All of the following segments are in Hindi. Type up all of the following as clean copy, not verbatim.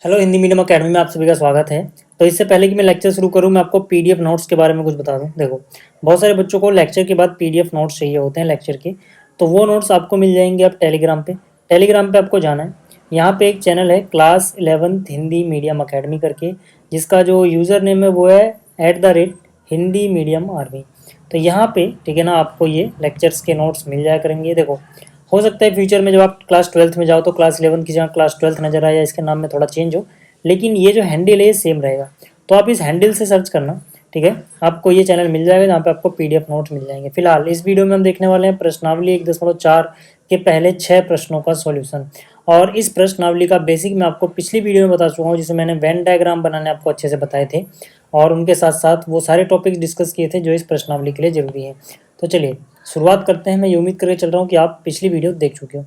हेलो हिंदी मीडियम अकेडमी में आप सभी का स्वागत है। तो इससे पहले कि मैं लेक्चर शुरू करूं, मैं आपको पीडीएफ नोट्स के बारे में कुछ बता दूं। देखो, बहुत सारे बच्चों को लेक्चर के बाद पीडीएफ नोट्स चाहिए होते हैं लेक्चर के। तो वो नोट्स आपको मिल जाएंगे आप टेलीग्राम पे आपको जाना है। यहाँ पे एक चैनल है class 11th Hindi medium academy करके, जिसका जो यूज़र नेम है वो है @हिंदी मीडियम आर्मी। तो यहाँ पे ठीक है ना, आपको ये लेक्चर्स के नोट्स मिल जाया करेंगे। देखो, हो सकता है फ्यूचर में जब आप क्लास 12th में जाओ तो क्लास 11 की जगह क्लास 12th नजर आए या इसके नाम में थोड़ा चेंज हो, लेकिन ये जो हैंडल है ये सेम रहेगा। तो आप इस हैंडल से सर्च करना, ठीक है। आपको ये चैनल मिल जाएगा जहाँ पे आपको पीडीएफ नोट्स मिल जाएंगे। फिलहाल इस वीडियो में हम देखने वाले हैं प्रश्नावली 1.4 के पहले 6 प्रश्नों का सॉल्यूशन। और इस प्रश्नावली का बेसिक मैं आपको पिछली वीडियो में बता चुका हूँ, जिसमें मैंने वेन डायग्राम बनाने आपको अच्छे से बताए थे और उनके साथ साथ वो सारे टॉपिक्स डिस्कस किए थे जो इस प्रश्नावली के लिए जरूरी है। तो चलिए शुरुआत करते हैं। मैं ये उम्मीद करके चल रहा हूँ कि आप पिछली वीडियो देख चुके हो।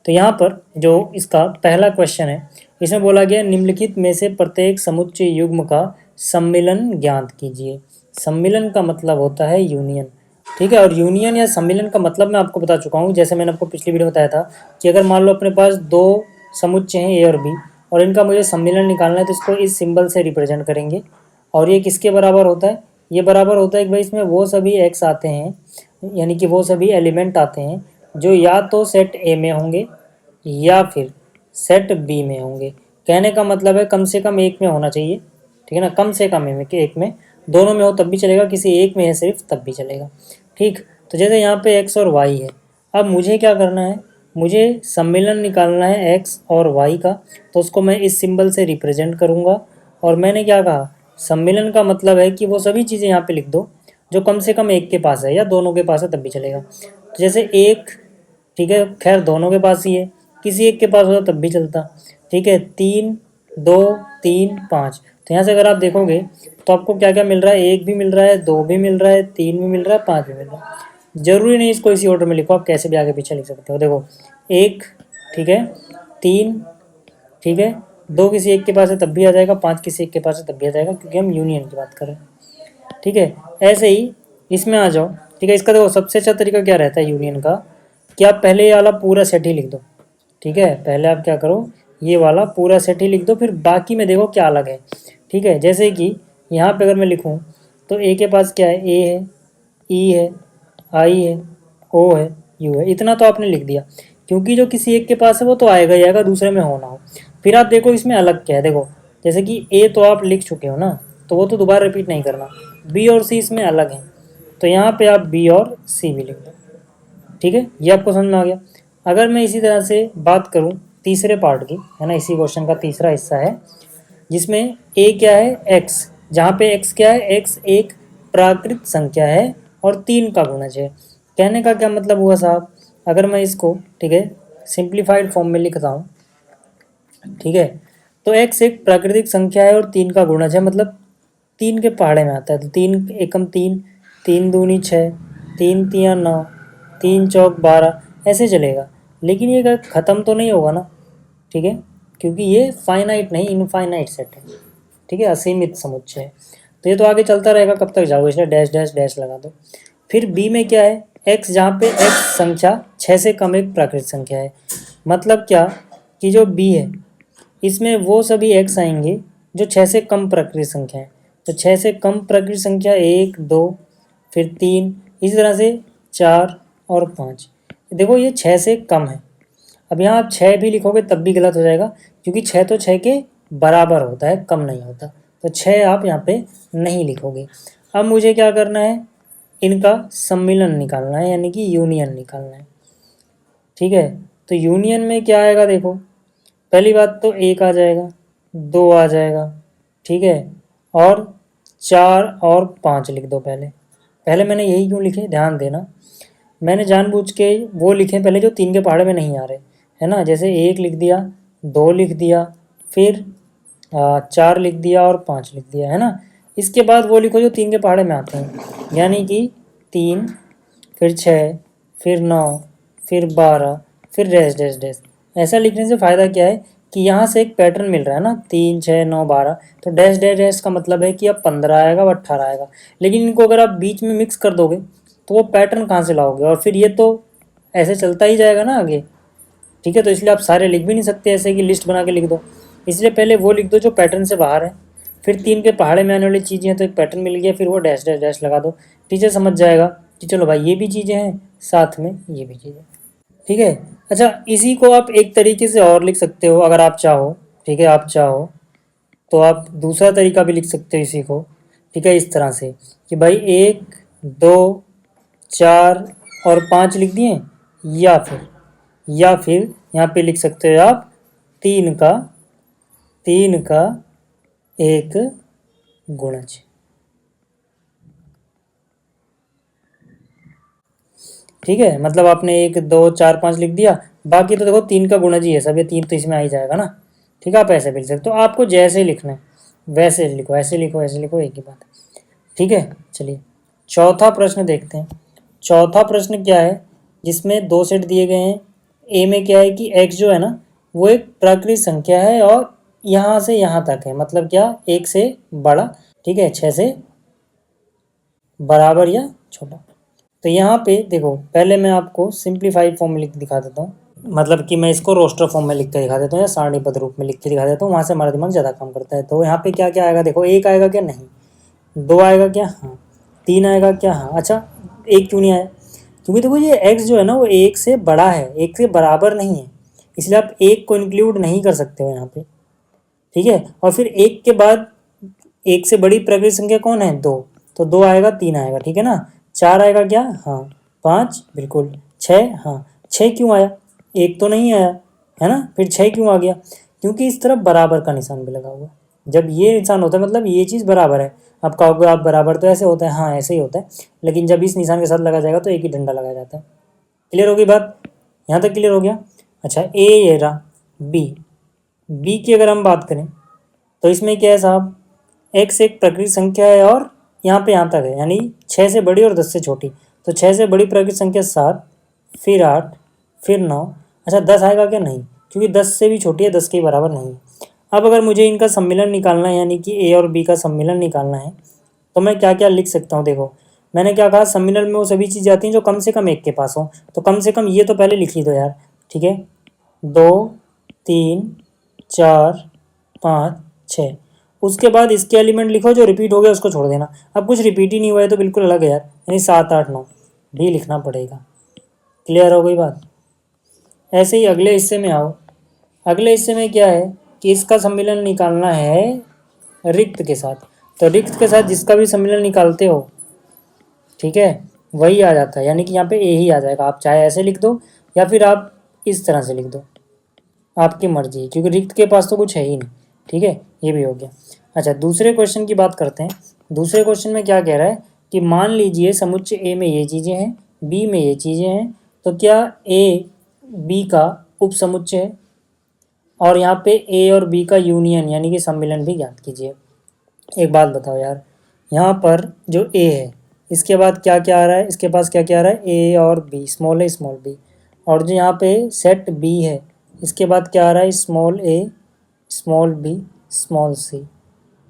तो यहाँ पर जो इसका पहला क्वेश्चन है, इसमें बोला गया निम्नलिखित में से प्रत्येक समुच्चय युग्म का सम्मिलन ज्ञात कीजिए। सम्मिलन का मतलब होता है यूनियन, ठीक है। और यूनियन या सम्मिलन का मतलब मैं आपको बता चुका हूँ, जैसे मैंने आपको पिछली वीडियो में बताया था कि अगर मान लो अपने पास दो समुच्चय हैं ए और बी, और इनका मुझे सम्मिलन निकालना है तो इसको इस सिंबल से रिप्रेजेंट करेंगे। और ये किसके बराबर होता है? ये बराबर होता है कि भाई इसमें वो सभी एक्स आते हैं, यानी कि वो सभी एलिमेंट आते हैं जो या तो सेट ए में होंगे या फिर सेट बी में होंगे। कहने का मतलब है कम से कम एक में होना चाहिए, ठीक है ना। कम से कम एक में, दोनों में हो तब भी चलेगा, किसी एक में है सिर्फ तब भी चलेगा, ठीक। तो जैसे यहाँ पे एक्स और वाई है, अब मुझे क्या करना है, मुझे सम्मिलन निकालना है एक्स और वाई का। तो उसको मैं इस सिंबल से रिप्रेजेंट करूँगा। और मैंने क्या कहा, सम्मिलन का मतलब है कि वो सभी चीज़ें यहाँ पे लिख दो जो कम से कम एक के पास है या दोनों के पास है तब भी चलेगा। तो जैसे एक, ठीक है, खैर दोनों के पास ही है, किसी एक के पास होता तब भी चलता, ठीक है। 3 2 3 5, तो यहाँ से अगर आप देखोगे तो आपको क्या क्या मिल रहा है, एक भी मिल रहा है, दो भी मिल रहा है, 3 भी मिल रहा है, 5 भी मिल रहा है। जरूरी नहीं इसको इसी ऑर्डर में लिखो, आप कैसे भी आगे पीछे लिख सकते हो। देखो, एक, ठीक है, 3, ठीक है, दो किसी एक के पास है तब भी आ जाएगा, 5 किसी एक के पास है तब भी आ जाएगा, क्योंकि हम यूनियन की बात कर रहे हैं, ठीक है। ऐसे ही इसमें आ जाओ, ठीक है। इसका देखो सबसे अच्छा तरीका क्या रहता है यूनियन का, कि आप पहले ये वाला पूरा सेट ही लिख दो, ठीक है। पहले आप क्या करो, ये वाला पूरा सेट ही लिख दो, फिर बाकी में देखो क्या अलग है, ठीक है। जैसे कि यहाँ पे अगर मैं लिखूँ तो ए के पास क्या है, ए है, ई है, आई है, ओ है, यू है, इतना तो आपने लिख दिया, क्योंकि जो किसी एक के पास है वो तो आएगा ही आएगा, दूसरे में हो ना हो। फिर आप देखो इसमें अलग क्या है, देखो जैसे कि ए तो आप लिख चुके हो ना, तो वो तो दोबारा रिपीट नहीं करना। बी और सी इसमें अलग हैं, तो यहाँ पे आप बी और सी भी लिख दो, ठीक है। ये आपको समझ में आ गया। अगर मैं इसी तरह से बात करूँ तीसरे पार्ट की, है ना, इसी क्वेश्चन का तीसरा हिस्सा है जिसमें ए क्या है, एक्स, जहाँ पे एक्स क्या है, एक्स एक प्राकृत संख्या है और 3 का गुणज है। कहने का क्या मतलब हुआ साहब, अगर मैं इसको, ठीक है, सिंप्लीफाइड फॉर्म में लिखता हूँ, ठीक है, तो एक्स एक प्राकृतिक संख्या है और 3 का गुणज है, मतलब 3 के पहाड़े में आता है। तो 3 एकम 3, 3 दूनी 6, 3 तिया 9, 3 चौक 12, ऐसे चलेगा। लेकिन ये ख़त्म तो नहीं होगा ना, ठीक है, क्योंकि ये फाइनाइट नहीं इनफाइनाइट सेट है, ठीक है, असीमित समुच्चय है। तो ये तो आगे चलता रहेगा, कब तक जाओगे, इसलिए डैश डैश डैश लगा दो। फिर बी में क्या है, एक्स, जहाँ पे एक्स संख्या 6 से कम एक प्राकृतिक संख्या है। मतलब क्या, कि जो बी है इसमें वो सभी एक्स आएंगे जो 6 से कम प्राकृतिक संख्या है। तो 6 से कम प्राकृतिक संख्या 1 2, फिर 3, इसी तरह से 4 और 5। देखो ये 6 से कम है। अब यहाँ आप 6 भी लिखोगे तब भी गलत हो जाएगा, क्योंकि 6 तो 6 के बराबर होता है, कम नहीं होता। तो 6 आप यहाँ पे नहीं लिखोगे। अब मुझे क्या करना है, इनका सम्मिलन निकालना है, यानी कि यूनियन निकालना है, ठीक है। तो यूनियन में क्या आएगा, देखो पहली बात तो 1 आ जाएगा, 2 आ जाएगा, ठीक है, और 4 और 5 लिख दो। पहले पहले मैंने यही क्यों लिखे, ध्यान देना, मैंने जानबूझ के वो लिखे पहले जो 3 के पहाड़े में नहीं आ रहे, है ना। जैसे 1 लिख दिया, 2 लिख दिया, फिर 4 लिख दिया और 5 लिख दिया, है ना। इसके बाद वो लिखो जो 3 के पहाड़े में आते हैं, यानी कि 3, फिर 6, फिर 9, फिर 12, फिर डैश डैश डैश। ऐसा लिखने से फ़ायदा क्या है कि यहाँ से एक पैटर्न मिल रहा है ना, 3 6 9 12, तो डैश डैश डैश का मतलब है कि अब 15 आएगा व 18 आएगा। लेकिन इनको अगर आप बीच में मिक्स कर दोगे तो वो पैटर्न कहाँ से लाओगे, और फिर ये तो ऐसे चलता ही जाएगा ना आगे, ठीक है। तो इसलिए आप सारे लिख भी नहीं सकते ऐसे कि लिस्ट बना के लिख दो। इसलिए पहले वो लिख दो जो पैटर्न से बाहर है, फिर 3 के पहाड़े में आने वाली चीज़ें हैं तो एक पैटर्न मिल गया, फिर वो डैश डैश डैश लगा दो। टीचर समझ जाएगा कि चलो भाई ये भी चीज़ें हैं, साथ में ये भी चीज़ें। ठीक है। अच्छा, इसी को आप एक तरीके से और लिख सकते हो अगर आप चाहो। ठीक है, आप चाहो तो आप दूसरा तरीका भी लिख सकते हो इसी को। ठीक है, इस तरह से कि भाई 1 2 4 और 5 लिख दिए, या फिर यहाँ पे लिख सकते हो आप 3 का एक गुणज। ठीक है, मतलब आपने 1 2 4 5 लिख दिया, बाकी तो देखो 3 का गुणज ही है सब, ये 3 तो इसमें आ ही जाएगा ना। ठीक है, आप ऐसे भी लिख सकते हो, तो आपको जैसे लिखना है वैसे लिखो, ऐसे लिखो ऐसे लिखो, एक ही बात है। ठीक है, चलिए चौथा प्रश्न देखते हैं। चौथा प्रश्न क्या है, जिसमें 2 सेट दिए गए हैं। ए में क्या है कि x जो है ना वो एक प्राकृतिक संख्या है और यहाँ से यहाँ तक है, मतलब क्या, 1 से बड़ा, ठीक है, 6 से बराबर या छोटा। तो यहाँ पे देखो, पहले मैं आपको सिंप्लीफाइड फॉर्म में लिख दिखा देता हूँ, मतलब कि मैं इसको रोस्टर फॉर्म में लिख के दिखा देता हूँ या सारणीबद्ध रूप में लिख के दिखा देता हूँ, वहाँ से हमारा दिमाग ज़्यादा काम करता है। तो यहाँ पे क्या क्या आएगा देखो, 1 आएगा क्या, नहीं। 2 आएगा क्या, हाँ। 3 आएगा क्या, हाँ। अच्छा, 1 क्यों नहीं आया, क्योंकि देखो ये x जो है ना वो 1 से बड़ा है, 1 से बराबर नहीं है, इसलिए आप 1 को इंक्लूड नहीं कर सकते हो यहाँ पे। ठीक है, और फिर 1 के बाद 1 से बड़ी प्राकृतिक संख्या कौन है, 2, तो 2 आएगा, 3 आएगा, ठीक है ना। 4 आएगा क्या, हाँ। 5 बिल्कुल। 6, हाँ। 6 क्यों आया, 1 तो नहीं आया, है ना, फिर 6 क्यों आ गया, क्योंकि इस तरफ बराबर का निशान भी लगा हुआ है। जब ये निशान होता है मतलब ये चीज़ बराबर है। आप कहोगे आप बराबर तो ऐसे होता है, हाँ ऐसे ही होता है, लेकिन जब इस निशान के साथ लगा जाएगा तो एक ही डंडा लगाया जाता है। क्लियर होगी बात, यहाँ तक क्लियर हो गया। अच्छा, ए ये रहा, बी की अगर हम बात करें तो इसमें क्या है साहब, x एक प्राकृतिक संख्या है और यहाँ तक है, यानी 6 से बड़ी और 10 से छोटी। तो 6 से बड़ी प्राकृतिक संख्या 7, फिर 8, फिर 9। अच्छा, 10 आएगा क्या, नहीं, क्योंकि 10 से भी छोटी है, 10 के बराबर नहीं है। अब अगर मुझे इनका सम्मिलन निकालना है, यानी कि ए और बी का सम्मिलन निकालना है, तो मैं क्या क्या लिख सकता हूँ। देखो, मैंने क्या कहा, सम्मिलन में वो सभी चीज़ें आती हैं जो कम से कम 1 के पास हो, तो कम से कम ये तो पहले लिख ही दो यार। ठीक है, 2 3 4 5 6, उसके बाद इसके एलिमेंट लिखो, जो रिपीट हो गया उसको छोड़ देना। अब कुछ रिपीट ही नहीं हुआ है तो बिल्कुल अलग है यार, यानी 7 8 9 भी लिखना पड़ेगा। क्लियर हो गई बात। ऐसे ही अगले हिस्से में आओ। अगले हिस्से में क्या है कि इसका सम्मिलन निकालना है रिक्त के साथ, तो रिक्त के साथ जिसका भी सम्मिलन निकालते हो, ठीक है, वही आ जाता है, यानी कि यहाँ पे ए ही आ जाएगा। आप चाहे ऐसे लिख दो या फिर आप इस तरह से लिख दो, आपकी मर्जी है, क्योंकि रिक्त के पास तो कुछ है ही नहीं। ठीक है, ये भी हो गया। अच्छा, दूसरे क्वेश्चन की बात करते हैं। दूसरे क्वेश्चन में क्या कह रहा है कि मान लीजिए समुच्चय ए में ये चीज़ें हैं, बी में ये चीज़ें हैं, तो क्या ए बी का उपसमुच्चय है, और यहाँ पे ए और बी का यूनियन यानी कि सम्मिलन भी ज्ञात कीजिए। एक बात बताओ यार, यहाँ पर जो ए है इसके बाद क्या क्या आ रहा है, इसके पास क्या क्या आ रहा है, ए और बी, स्मॉल ए स्मॉल बी, और जो यहाँ पे सेट बी है इसके बाद क्या आ रहा है, स्मॉल ए स्मॉल बी स्मॉल सी।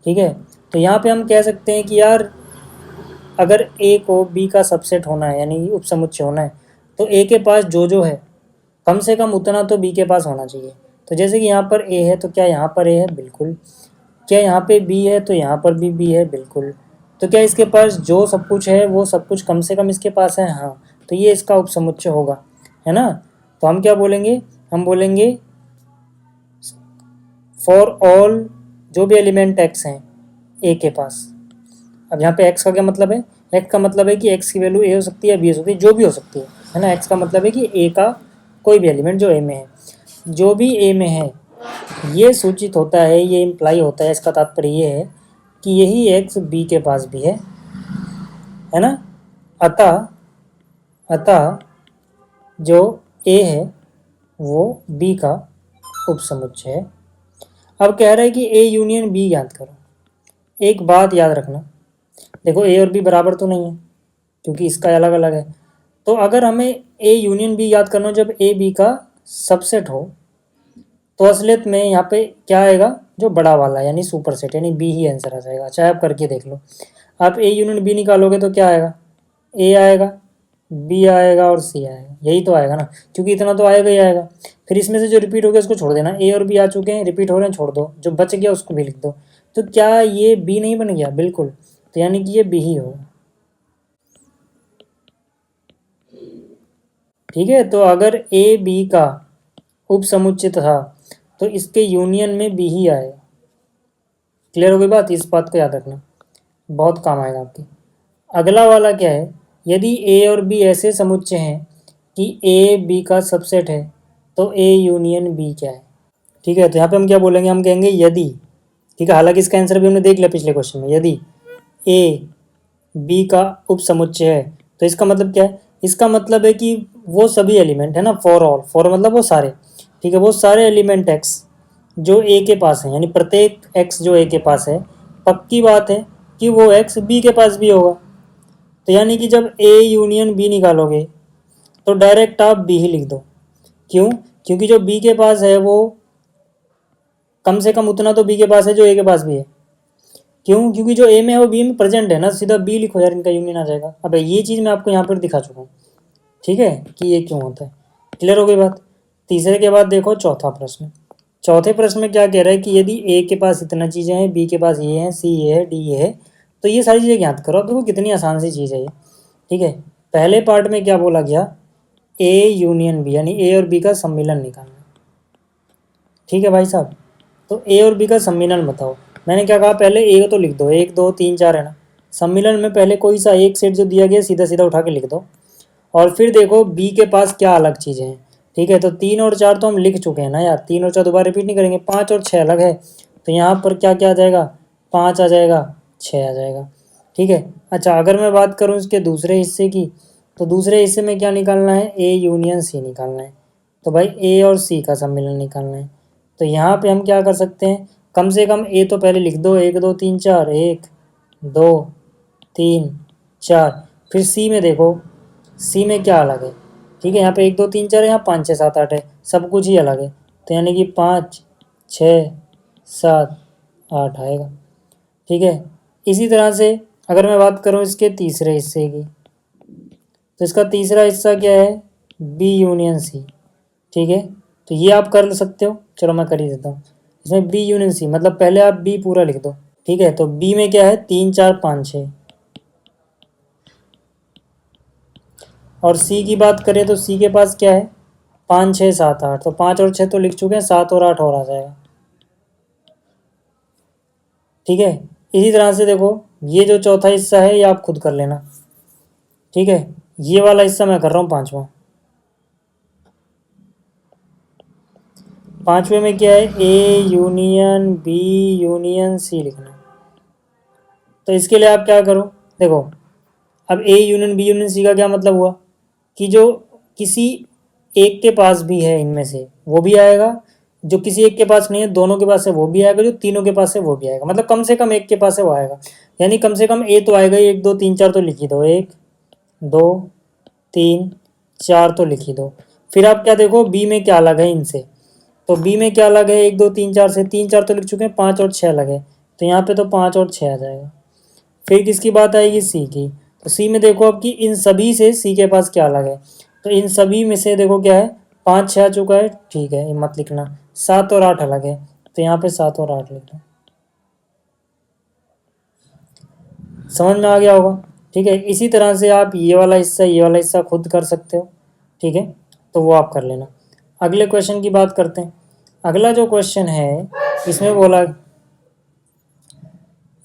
ठीक है, तो यहाँ पे हम कह सकते हैं कि यार अगर ए को बी का सबसेट होना है यानी उपसमुच्चय होना है, तो ए के पास जो है कम से कम उतना तो बी के पास होना चाहिए। तो जैसे कि यहाँ पर ए है तो क्या यहाँ पर ए है, बिल्कुल। क्या यहाँ पे बी है तो यहाँ पर भी बी है, बिल्कुल। तो क्या इसके पास जो सब कुछ है वो सब कुछ कम से कम इसके पास है, हाँ, तो ये इसका उपसमुच्चय होगा, है ना। तो हम क्या बोलेंगे, हम बोलेंगे फॉर ऑल जो भी एलिमेंट एक्स हैं ए के पास। अब यहाँ पे एक्स का क्या मतलब है, एक्स का मतलब है कि एक्स की वैल्यू ए हो सकती है, बी हो सकती है, जो भी हो सकती है ना। एक्स का मतलब है कि ए का कोई भी एलिमेंट जो ए में है, जो भी ए में है, ये सूचित होता है, ये इम्प्लाई होता है, इसका तात्पर्य ये है कि यही एक्स बी के पास भी है ना। अतः जो ए है वो बी का उपसमुच्चय है। अब कह रहा है कि ए यूनियन बी ज्ञात करो। एक बात याद रखना, देखो ए और बी बराबर तो नहीं है क्योंकि इसका अलग अलग है, तो अगर हमें ए यूनियन बी याद करना हो जब ए बी का सबसेट हो, तो असलियत में यहाँ पे क्या आएगा, जो बड़ा वाला यानी सुपर सेट, यानी बी ही आंसर आ जाएगा। चाहे आप करके देख लो, आप ए यूनियन बी निकालोगे तो क्या आएगा, ए आएगा, बी आएगा और सी आएगा, यही तो आएगा ना, क्योंकि इतना तो आएगा ही आएगा। फिर इसमें से जो रिपीट हो गया उसको छोड़ देना, ए और बी आ चुके हैं, रिपीट हो रहे हैं, छोड़ दो, जो बच गया उसको भी लिख दो। तो क्या ये बी नहीं बन गया? बिल्कुल, तो यानी कि ये बी ही होगा। ठीक है, तो अगर ए बी का उपसमुच्चय था तो इसके यूनियन में बी ही आएगा। क्लियर हो गई बात? इस बात को याद रखना, बहुत काम आएगा आपके। अगला वाला क्या है, यदि ए और बी ऐसे समुच्चय हैं कि ए बी का सबसेट है तो ए यूनियन बी क्या है? ठीक है, तो यहाँ पे हम क्या बोलेंगे, हम कहेंगे यदि, ठीक है, हालांकि इसका आंसर भी हमने देख लिया पिछले क्वेश्चन में, यदि ए बी का उपसमुच्चय है तो इसका मतलब क्या है, इसका मतलब है कि वो सभी एलिमेंट है ना, फॉर ऑल, फॉर मतलब वो सारे, ठीक है, वो सारे एलिमेंट एक्स जो ए के पास है, यानी प्रत्येक एक्स जो ए के पास है, पक्की बात है कि वो एक्स बी के पास भी होगा। तो यानी कि जब ए यूनियन बी निकालोगे तो डायरेक्ट आप बी ही लिख दो। क्यों? क्योंकि जो बी के पास है वो कम से कम उतना तो बी के पास है जो ए के पास भी है। क्यों? क्योंकि जो ए में है वो बी में प्रेजेंट है ना, सीधा बी लिखो यार, इनका यूनियन आ जाएगा। अब ये चीज़ मैं आपको यहाँ पर दिखा चुका हूँ, ठीक है, कि ये क्यों होता है। क्लियर हो गई बात? तीसरे के बाद देखो चौथा प्रश्न। चौथे प्रश्न में क्या कह रहा है कि यदि ए के पास इतना चीज़ें हैं, बी के पास ये है, सी ये है, डी ये है, तो ये सारी चीज़ें याद करो। अब देखो कितनी आसान सी चीज़ है ये। ठीक है, पहले पार्ट में क्या बोला गया, ए यूनियन बी, यानी ए और बी का सम्मिलन निकालना। ठीक है भाई साहब, तो ए और बी का सम्मिलन बताओ। मैंने क्या कहा, पहले ए तो लिख दो, 1 2 3 4 है ना, सम्मिलन में पहले कोई सा एक सेट जो दिया गया सीधा सीधा उठा के लिख दो, और फिर देखो बी के पास क्या अलग चीज़ें हैं। ठीक है, तो 3 और 4 तो हम लिख चुके हैं ना यार, 3 और 4 दोबारा रिपीट नहीं करेंगे। 5 और 6 अलग है, तो यहाँ पर क्या क्या आ जाएगा, 5 आ जाएगा, 6 आ जाएगा। ठीक है, अच्छा अगर मैं बात करूँ इसके दूसरे हिस्से की, तो दूसरे हिस्से में क्या निकालना है, ए यूनियन सी निकालना है। तो भाई ए और सी का सम्मिलन निकालना है। तो यहाँ पे हम क्या कर सकते हैं, कम से कम ए तो पहले लिख दो, 1 2 3 4, 1 2 3 4। फिर सी में देखो, सी में क्या अलग है। ठीक है, यहाँ पे 1 2 3 4 है, यहाँ 5 6 7 8 है, सब कुछ ही अलग है। तो यानी कि 5 6 7 8 आएगा। ठीक है, इसी तरह से अगर मैं बात करूँ इसके तीसरे हिस्से की, तो इसका तीसरा हिस्सा क्या है, बी यूनियन सी। ठीक है, तो ये आप कर सकते हो, चलो मैं कर ही देता हूँ। इसमें बी यूनियन सी मतलब पहले आप बी पूरा लिख दो। ठीक है, तो बी में क्या है, 3 4 5 6, और सी की बात करें तो सी के पास क्या है, 5 6 7 8, तो 5 और 6 तो लिख चुके हैं, 7 और 8 और आ जाएगा। ठीक है, इसी तरह से देखो ये जो चौथा हिस्सा है ये आप खुद कर लेना। ठीक है, ये वाला हिस्सा मैं कर रहा हूँ पांचवा। पांचवे में क्या है, A union B union C लिखना। तो इसके लिए आप क्या करो, देखो अब A union B union C का क्या मतलब हुआ कि जो किसी एक के पास भी है इनमें से वो भी आएगा, जो किसी एक के पास नहीं है दोनों के पास है वो भी आएगा, जो तीनों के पास है वो भी आएगा, मतलब कम से कम एक के पास है वो आएगा। यानी कम से कम ए तो आएगा ही, 1 2 3 4 तो लिख ही दो, 1 2 3 4 तो लिख ही दो। फिर आप क्या देखो बी में क्या अलग है इनसे, तो बी में क्या अलग है, 1 2 3 4 से, 3 4 तो लिख चुके हैं, 5 और 6 अलग है, तो यहाँ पे तो 5 और 6 आ जाएगा। फिर किसकी बात आएगी, सी की। तो सी में देखो अब कि इन सभी से सी के पास क्या अलग है, तो इन सभी में से देखो क्या है, 5 6 आ चुका है, ठीक है ये मत लिखना। 7 और 8 अलग है, तो यहाँ पे 7 और 8 लिख दो। समझ में आ गया होगा? ठीक है, इसी तरह से आप ये वाला हिस्सा खुद कर सकते हो। ठीक है, तो वो आप कर लेना। अगले क्वेश्चन की बात करते हैं। अगला जो क्वेश्चन है इसमें बोला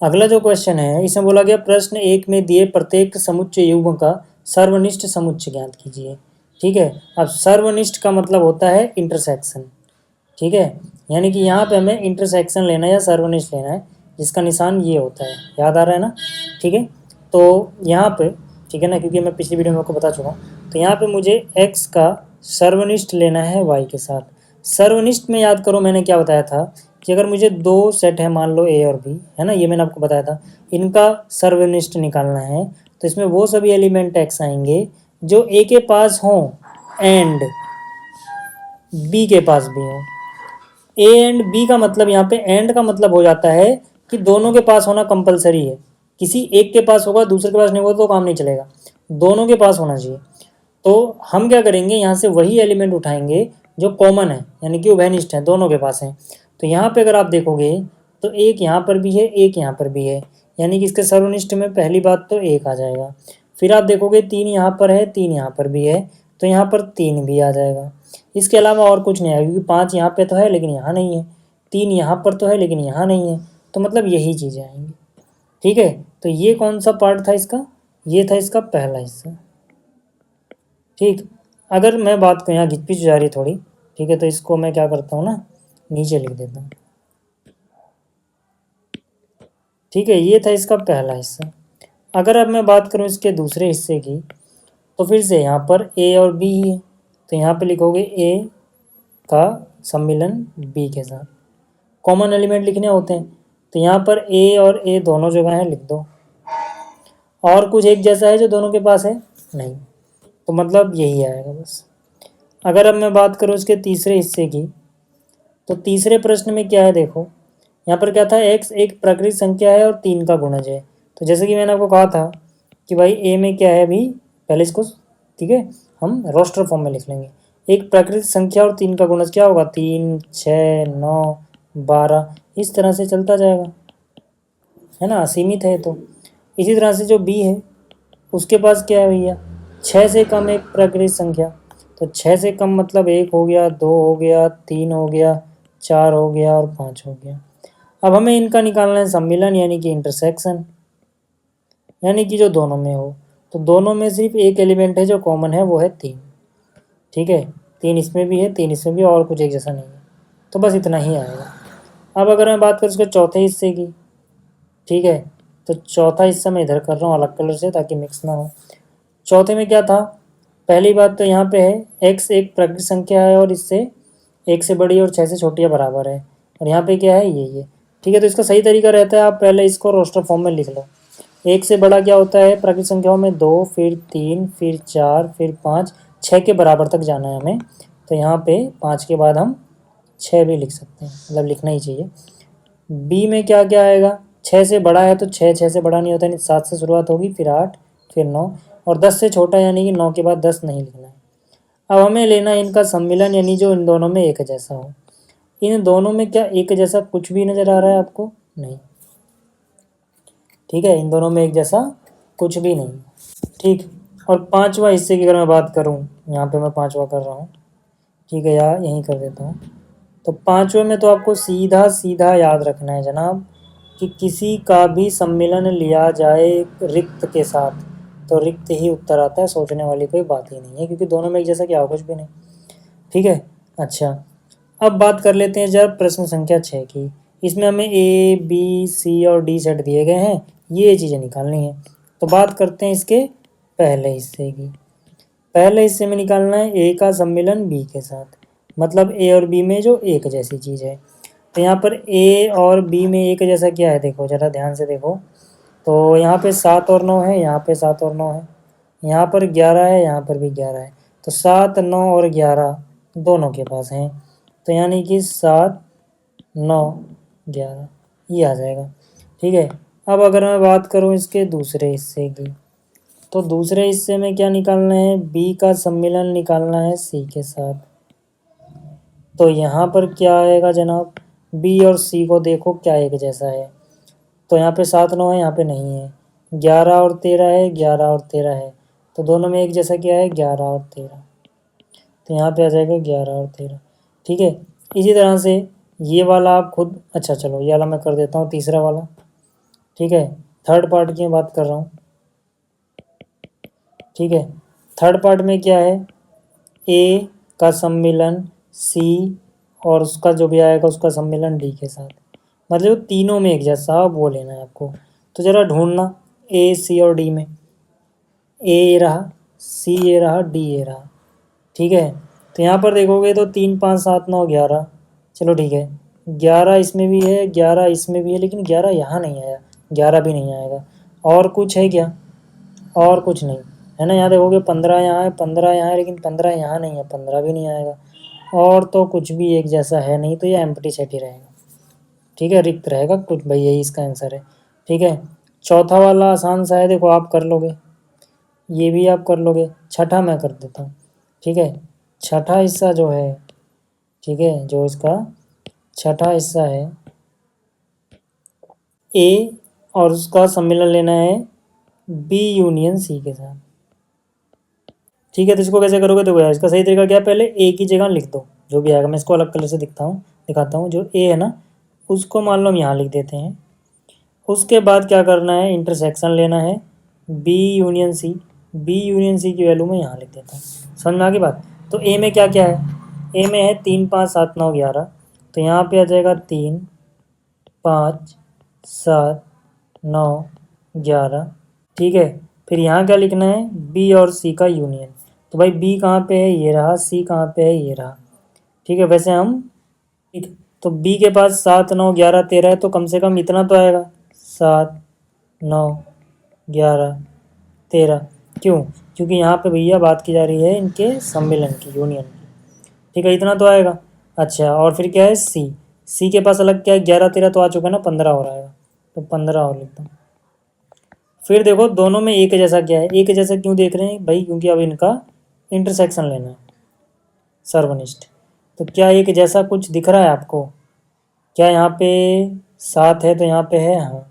इसमें बोला गया प्रश्न 1 में दिए प्रत्येक समुच्चय युग्म का सर्वनिष्ठ समुच्चय ज्ञात कीजिए। ठीक है, अब सर्वनिष्ठ का मतलब होता है इंटरसेक्शन। ठीक है, यानी कि यहाँ पे हमें इंटरसेक्शन लेना है या सर्वनिष्ठ लेना है, जिसका निशान ये होता है, याद आ रहा है ना। ठीक है, तो यहाँ पे ठीक है ना, क्योंकि मैं पिछली वीडियो में आपको बता चुका हूँ, तो यहाँ पे मुझे x का सर्वनिष्ठ लेना है y के साथ। सर्वनिष्ठ में याद करो मैंने क्या बताया था कि अगर मुझे 2 सेट है, मान लो a और b है ना, ये मैंने आपको बताया था, इनका सर्वनिष्ठ निकालना है, तो इसमें वो सभी एलिमेंट x आएंगे जो a के पास हों एंड b के पास भी हों। ए एंड बी का मतलब यहाँ पे एंड का मतलब हो जाता है कि दोनों के पास होना कंपलसरी है। किसी एक के पास होगा दूसरे के पास नहीं होगा तो काम नहीं चलेगा, दोनों के पास होना चाहिए। तो हम क्या करेंगे, यहाँ से वही एलिमेंट उठाएंगे जो कॉमन है, यानी कि उभयनिष्ठ है, दोनों के पास है। तो यहाँ पे अगर आप देखोगे तो एक यहाँ पर भी है, एक यहाँ पर भी है, यानी कि इसके सर्वनिष्ठ में पहली बात तो एक आ जाएगा। फिर आप देखोगे 3 यहाँ पर है, 3 यहाँ पर भी है, तो यहाँ पर 3 भी आ जाएगा। इसके अलावा और कुछ नहीं आएगा, क्योंकि 5 यहाँ पे तो है लेकिन यहाँ नहीं है, 3 यहाँ पर तो है लेकिन यहाँ नहीं है, तो मतलब यही चीज़ें आएंगी। ठीक है, तो ये कौन सा पार्ट था इसका, ये था इसका पहला हिस्सा। ठीक, अगर मैं बात करूँ, यहाँ घिचपिच जा रही है थोड़ी, ठीक है, तो इसको मैं क्या करता हूँ ना, नीचे लिख देता हूँ। ठीक है, ये था इसका पहला हिस्सा। अगर अब मैं बात करूँ इसके दूसरे हिस्से की, तो फिर से यहाँ पर ए और बी है, तो यहाँ पे लिखोगे ए का सम्मिलन बी के साथ। कॉमन एलिमेंट लिखने होते हैं, तो यहाँ पर ए और ए दोनों जगह है, लिख दो। और कुछ एक जैसा है जो दोनों के पास है नहीं, तो मतलब यही आएगा बस। अगर अब मैं बात करूँ इसके तीसरे हिस्से की, तो तीसरे प्रश्न में क्या है, देखो यहाँ पर क्या था, x एक प्राकृतिक संख्या है और 3 का गुणज है। तो जैसे कि मैंने आपको कहा था कि भाई ए में क्या है, अभी पहले इसको, ठीक है, हम रोस्टर फॉर्म में लिख लेंगे। एक प्राकृतिक संख्या और 3 का गुणज क्या होगा, 3, 6, 9, 12, इस तरह से चलता जाएगा, है ना, असीमित है। तो इसी तरह से जो बी है उसके पास क्या है भैया, 6 से कम एक प्राकृतिक संख्या, तो 6 से कम मतलब 1 हो गया, 2 हो गया, 3 हो गया, 4 हो गया और 5 हो गया। अब हमें इनका निकालना है सम्मिलन, यानी कि इंटरसेक्शन, यानी कि जो दोनों में हो। तो दोनों में सिर्फ एक एलिमेंट है जो कॉमन है, वो है 3। ठीक है, 3 इसमें भी है, 3 इसमें भी, और कुछ एक जैसा नहीं है, तो बस इतना ही आएगा। अब अगर मैं बात करूँ उसके चौथे हिस्से की, ठीक है, तो चौथा हिस्सा मैं इधर कर रहा हूँ अलग कलर से ताकि मिक्स ना हो। चौथे में क्या था, पहली बात तो यहाँ पे है x एक प्राकृतिक संख्या है और इससे 1 से बड़ी और 6 से छोटी या बराबर है, और यहाँ पे क्या है, ये। ठीक है, तो इसका सही तरीका रहता है, आप पहले इसको रोस्टर फॉर्म में लिख लो। 1 से बड़ा क्या होता है प्राकृतिक संख्याओं में, 2, फिर 3, फिर 4, फिर 5, 6 के बराबर तक जाना है हमें। तो यहाँ पे 5 के बाद हम 6 भी लिख सकते हैं, मतलब लिखना ही चाहिए। बी में क्या क्या आएगा, 6 से बड़ा है तो 6, 6 से बड़ा नहीं होता, नहीं 7 से शुरुआत होगी, फिर 8, फिर 9, और 10 से छोटा यानी कि 9 के बाद 10 नहीं लिखना है। अब हमें लेना है इनका सम्मिलन, यानी जो इन दोनों में एक जैसा हो। इन दोनों में क्या एक जैसा कुछ भी नज़र आ रहा है आपको, नहीं। ठीक है, इन दोनों में एक जैसा कुछ भी नहीं। ठीक, और पांचवा हिस्से की अगर मैं बात करूं, यहाँ पे मैं पांचवा कर रहा हूँ, ठीक है, यार यहीं कर देता हूँ। तो पांचवे में तो आपको सीधा सीधा याद रखना है जनाब, कि किसी का भी सम्मिलन लिया जाए रिक्त के साथ तो रिक्त ही उत्तर आता है, सोचने वाली कोई बात ही नहीं है, क्योंकि दोनों में एक जैसा क्या हो, कुछ भी नहीं। ठीक है, अच्छा, अब बात कर लेते हैं जब प्रश्न संख्या 6 की। इसमें हमें ए बी सी और डी सेट दिए गए हैं, ये चीज़ें निकालनी है। तो बात करते हैं इसके पहले हिस्से की। पहले हिस्से में निकालना है ए का सम्मिलन बी के साथ, मतलब ए और बी में जो एक जैसी चीज़ है। तो यहाँ पर ए और बी में एक जैसा क्या है, देखो ज़रा ध्यान से देखो। तो यहाँ पे 7 और 9 है, यहाँ पे 7 और 9 है, यहाँ पर 11 है, यहाँ पर भी 11 है। तो 7, 9 और 11 दोनों के पास हैं, तो यानी कि 7, 9, 11 ये आ जाएगा। ठीक है, अब अगर मैं बात करूँ इसके दूसरे हिस्से की, तो दूसरे हिस्से में क्या निकालना है, बी का सम्मिलन निकालना है सी के साथ। तो यहाँ पर क्या आएगा जनाब, बी और सी को देखो क्या एक जैसा है। तो यहाँ पे 7, 9 है, यहाँ पे नहीं है। 11 और 13 है, 11 और 13 है, तो दोनों में एक जैसा क्या है, 11 और 13, तो यहाँ पे आ जाएगा 11 और 13। ठीक है, इसी तरह से ये वाला आप खुद, अच्छा चलो ये वाला मैं कर देता हूँ, तीसरा वाला। ठीक है, थर्ड पार्ट की मैं बात कर रहा हूँ। ठीक है, थर्ड पार्ट में क्या है, ए का सम्मिलन सी और उसका जो भी आएगा उसका सम्मिलन डी के साथ, मतलब तीनों में एक जैसा वो लेना है आपको। तो ज़रा ढूंढना, ए सी और डी में, ए रहा, सी ए रहा, डी ए रहा। ठीक है, तो यहाँ पर देखोगे तो 3, 5, 7, 9, 11, चलो ठीक है, 11 इसमें भी है, 11 इसमें भी है, लेकिन 11 यहाँ नहीं आया, 11 भी नहीं आएगा। और कुछ है क्या, और कुछ नहीं है ना। यहाँ देखोगे 15 यहाँ है, 15 यहाँ है, लेकिन 15 यहाँ नहीं है, 15 भी नहीं आएगा। और तो कुछ भी एक जैसा है नहीं, तो ये एम्प्टी सेट ही रहेगा। ठीक है, रिक्त रहेगा कुछ, भाई यही इसका आंसर है। ठीक है, चौथा वाला आसान सा है, देखो आप कर लोगे, ये भी आप कर लोगे। छठा मैं कर देता हूँ, ठीक है। छठा हिस्सा जो है, ठीक है, जो इसका छठा हिस्सा है ए और उसका सम्मिलन लेना है बी यूनियन सी के साथ, ठीक है। तो इसको कैसे करोगे, देखो यार इसका सही तरीका क्या है, पहले ए की जगह लिख दो जो भी आएगा। मैं इसको अलग कलर से दिखाता हूँ। जो ए है ना उसको मान लो हम यहाँ लिख देते हैं। उसके बाद क्या करना है, इंटरसेक्शन लेना है B union C. B union C की वैल्यू मैं यहाँ लिख देता हूँ। समझ में आ गई बात। तो ए में क्या क्या है, ए में है 3 5 7 9 11, तो यहाँ पे आ जाएगा 3 5 7 9 11, ठीक है। फिर यहाँ क्या लिखना है, बी और सी का यूनियन। तो भाई बी कहाँ पे है, ये रहा, सी कहाँ पे है, ये रहा, ठीक है। वैसे हम, ठीक है, तो बी के पास 7 9 11 13 है, तो कम से कम इतना तो आएगा 7 9 11 13। क्यों, क्योंकि यहाँ पे भैया बात की जा रही है इनके सम्मिलन की, यूनियन की, ठीक है, इतना तो आएगा। अच्छा, और फिर क्या है, सी के पास अलग क्या है, 11 13 तो आ चुका है ना, 15 हो रहा है, तो 15 और लिखता हूँ। फिर देखो दोनों में एक जैसा क्या है, एक जैसा क्यों देख रहे हैं भाई, क्योंकि अब इनका इंटरसेक्शन लेना है, सर्वनिष्ठ। तो क्या एक जैसा कुछ दिख रहा है आपको, क्या यहाँ पे 7 है तो यहाँ पे है, हाँ,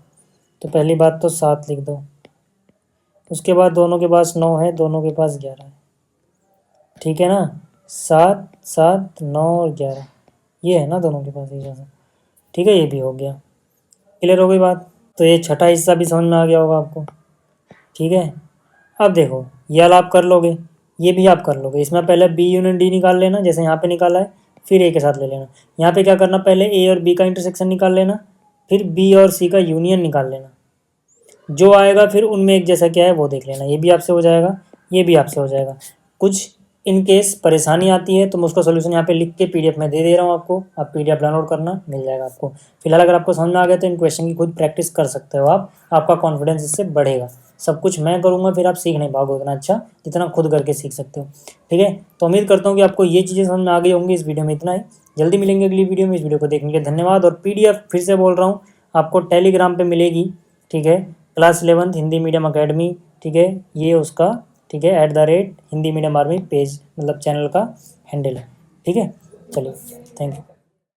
तो पहली बात तो 7 लिख दो। उसके बाद दोनों के पास 9 है, दोनों के पास 11 है, ठीक है ना। 7 7 9 और 11 ये है ना दोनों के पास एक जैसा, ठीक है। ये भी हो गया, क्लियर हो गई बात। तो ये छठा हिस्सा भी समझ में आ गया होगा आपको, ठीक है। अब देखो ये वाला आप कर लोगे, ये भी आप कर लोगे। इसमें पहले बी यूनियन डी निकाल लेना, जैसे यहाँ पे निकाला है, फिर ए के साथ ले लेना। यहाँ पे क्या करना, पहले ए और बी का इंटरसेक्शन निकाल लेना, फिर बी और सी का यूनियन निकाल लेना। जो आएगा फिर उनमें एक जैसा क्या है वो देख लेना। ये भी आपसे हो जाएगा, ये भी आपसे हो जाएगा। कुछ इन केस परेशानी आती है तो मैं उसका सोल्यूशन यहाँ पे लिख के पीडीएफ में दे रहा हूँ आपको, आप पीडीएफ डाउनलोड करना, मिल जाएगा आपको। फिलहाल अगर आपको समझ में आ गया तो इन क्वेश्चन की खुद प्रैक्टिस कर सकते हो आप, आपका कॉन्फिडेंस इससे बढ़ेगा। सब कुछ मैं करूँगा फिर आप सीख नहीं पाओगे उतना अच्छा जितना खुद करके सीख सकते हो, ठीक है। तो उम्मीद करता हूँ कि आपको ये चीज़ें समझ में आ गई होंगी। इस वीडियो में इतना ही, जल्दी मिलेंगे अगली वीडियो में। इस वीडियो को देखने के लिए धन्यवाद। और पीडीएफ फिर से बोल रहा हूँ आपको टेलीग्राम पे मिलेगी, ठीक है। क्लास 11 हिंदी मीडियम अकेडमी, ठीक है, ये उसका, ठीक है, @ हिंदी मीडियम आर्मी पेज मतलब चैनल का हैंडल है, ठीक है। चलिए, थैंक यू।